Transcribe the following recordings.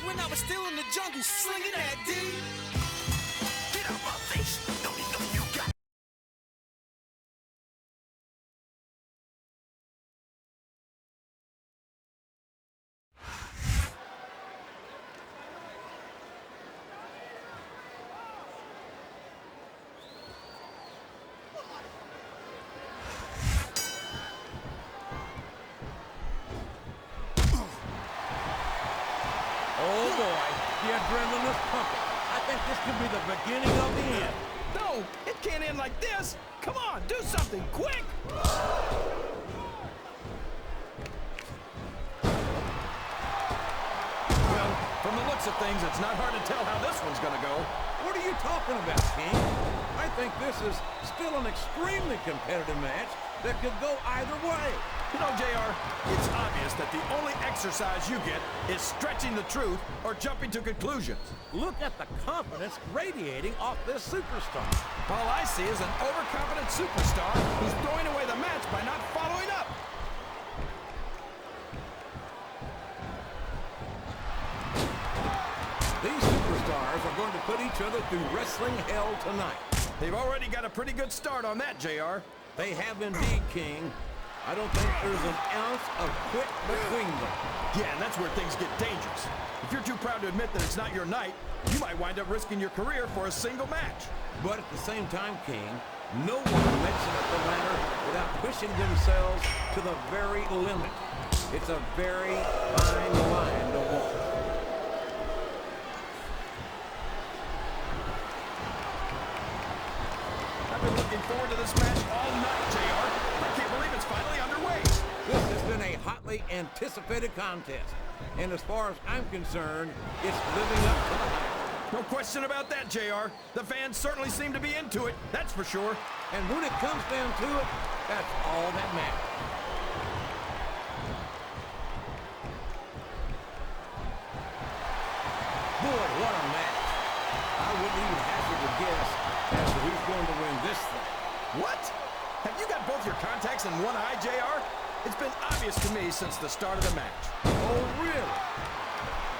when I was still in the jungle, slinging that D. Get out my face, don't need nothing you got. Oh boy, the adrenaline is pumping. I think this could be the beginning of the end. No, it can't end like this. Come on, do something, quick! Well, from the looks of things, it's not hard to tell how this one's gonna go. What are you talking about, King? I think this is still an extremely competitive match that could go either way. You know, JR, it's obvious that the only exercise you get is stretching the truth or jumping to conclusions. Look at the confidence radiating off this superstar. All I see is an overconfident superstar who's throwing away the match by not following up. These superstars are going to put each other through wrestling hell tonight. They've already got a pretty good start on that, JR. They have indeed, King. I don't think there's an ounce of quit between them. Yeah, and that's where things get dangerous. If you're too proud to admit that it's not your night, you might wind up risking your career for a single match. But at the same time, King, no one makes it up the ladder without pushing themselves to the very limit. It's a very fine line to walk. I've been looking forward to this match all night, JR. I can't believe it's finally underway. This has been a hotly anticipated contest. And as far as I'm concerned, it's living up to the hype. No question about that, JR. The fans certainly seem to be into it, that's for sure. And when it comes down to it, that's all that matters. Boy, what a match. I wouldn't even hazard a guess as to who's going to win this thing. What? Have you got both your contacts in one eye, JR? It's been obvious to me since the start of the match. Oh, really?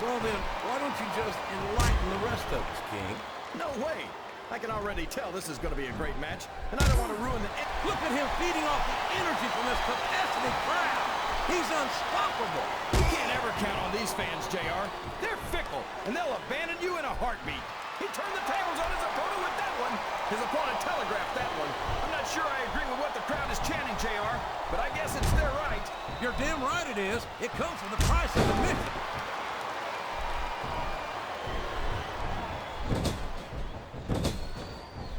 Well then, why don't you just enlighten the rest of us, King? No way. I can already tell this is going to be a great match, and I don't want to ruin the... Look at him feeding off the energy from this capacity crowd. He's unstoppable. You can't ever count on these fans, JR. They're fickle, and they'll abandon you in a heartbeat. He turned the tables on his opponent with that one. His opponent telegraphed that one. I'm not sure I agree with what the crowd is chanting, JR, but I guess it's their right. You're damn right it is. It comes with the price of admission.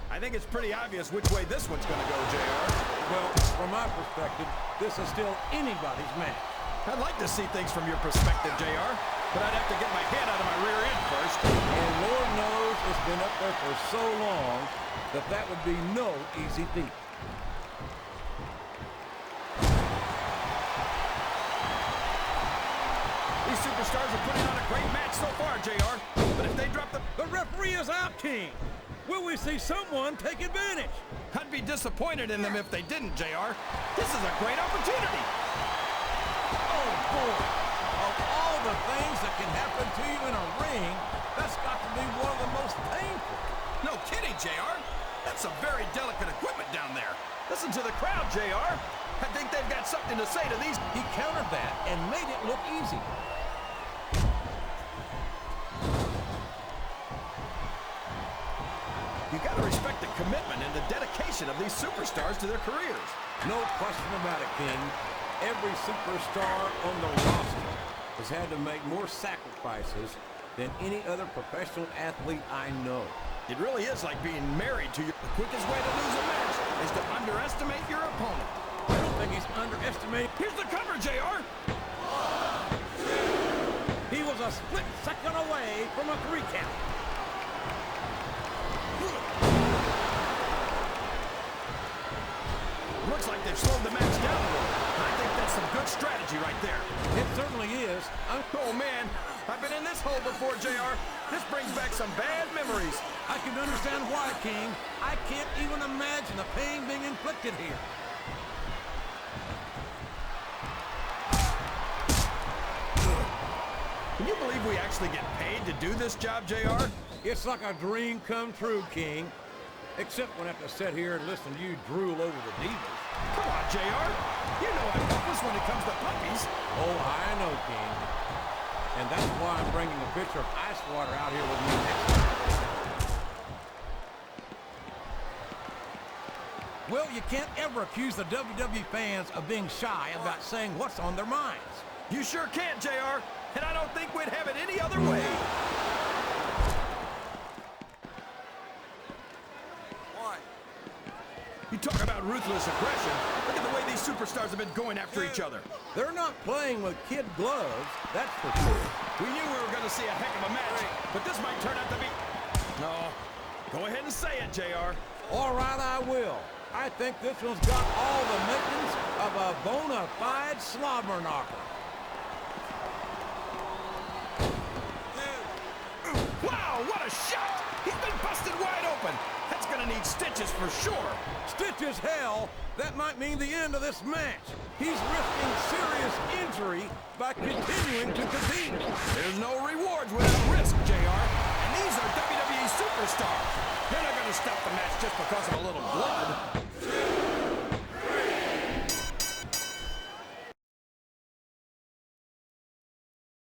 I think it's pretty obvious which way this one's going to go, JR. Well, from my perspective, this is still anybody's match. I'd like to see things from your perspective, JR, but I'd have to get my head out of my rear end first. And Lord knows it's been up there for so long that that would be no easy feat. These superstars are putting on a great match so far, JR, but if they drop the... The referee is out, King. Will we see someone take advantage? I'd be disappointed in them if they didn't, JR. This is a great opportunity. Oh, boy. Of all the things that can happen to you in a ring, that's got to be one of the most painful. No kidding, JR. That's some very delicate equipment down there. Listen to the crowd, JR. I think they've got something to say to these... He countered that and made it look easy. You got to respect the commitment and the dedication of these superstars to their careers. No question about it, King. Every superstar on the roster has had to make more sacrifices than any other professional athlete I know. It really is like being married to your... The quickest way to lose a match is to underestimate your opponent. I don't think he's underestimating. Here's the cover, JR. He was a split second away from a 3 count. Looks like they've slowed the match down a little. I think that's some good strategy right there. It certainly is. Oh, man. I've been in this hole before, JR. This brings back some bad memories. I can understand why, King. I can't even imagine the pain being inflicted here. Can you believe believe we actually get paid to do this job, JR? It's like a dream come true, King. Except when I have to sit here and listen to you drool over the divas. Come on, JR. You know I'm helpless when it comes to puppies. Oh, I know, King. And that's why I'm bringing a pitcher of ice water out here with me next time. Well, you can't ever accuse the WWE fans of being shy about saying what's on their minds. You sure can't, JR. And I don't think we'd have it any other way. You talk about ruthless aggression. Look at the way these superstars have been going after each other. They're not playing with kid gloves, that's for sure. We knew we were going to see a heck of a match, but this might turn out to be... No. Go ahead and say it, JR. All right, I will. I think this one's got all the makings of a bona fide slobber knocker. Wow, what a shot! He's been busted wide open. That's gonna need stitches for sure. Stitches, hell! That might mean the end of this match. He's risking serious injury by continuing to compete. There's no rewards without risk, JR. And these are WWE superstars. They're not gonna stop the match just because of a little blood.